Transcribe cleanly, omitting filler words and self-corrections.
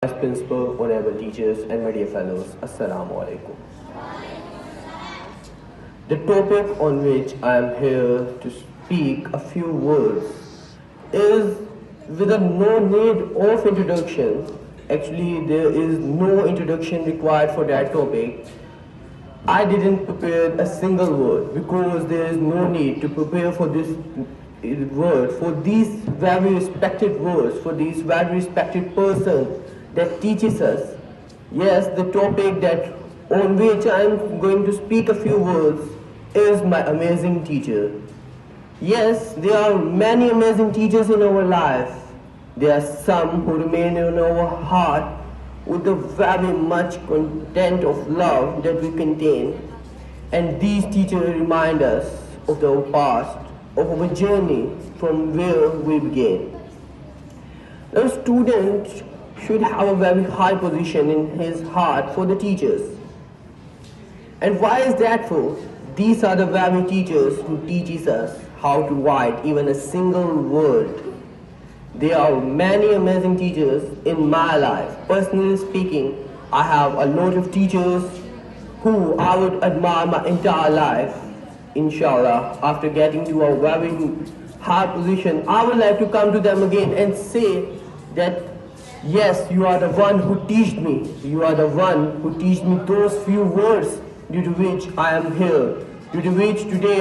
Vice Principal, honorable teachers, and my dear fellows, Assalamu alaikum. The topic on which I am here to speak a few words is with a no need of introduction. Actually, there is no introduction required for that topic. I didn't prepare a single word because there is no need to prepare for this word, for these very respected words, for these very respected person that teaches us. Yes, the topic that on which I am going to speak a few words is my amazing teacher. Yes, there are many amazing teachers in our life. There are some who remain in our heart with the very much content of love that we contain. And these teachers remind us of our past, of our journey from where we began. Now, a student should have a very high position in his heart for the teachers. And why is that for? These are the very teachers who teaches us how to write even a single word. There are many amazing teachers in my life. Personally speaking, I have a lot of teachers who I would admire my entire life. Inshallah, after getting to a very high position, I would like to come to them again and say that yes, you are the one who teach me. You are the one who teach me those few words due to which I am here, due to which today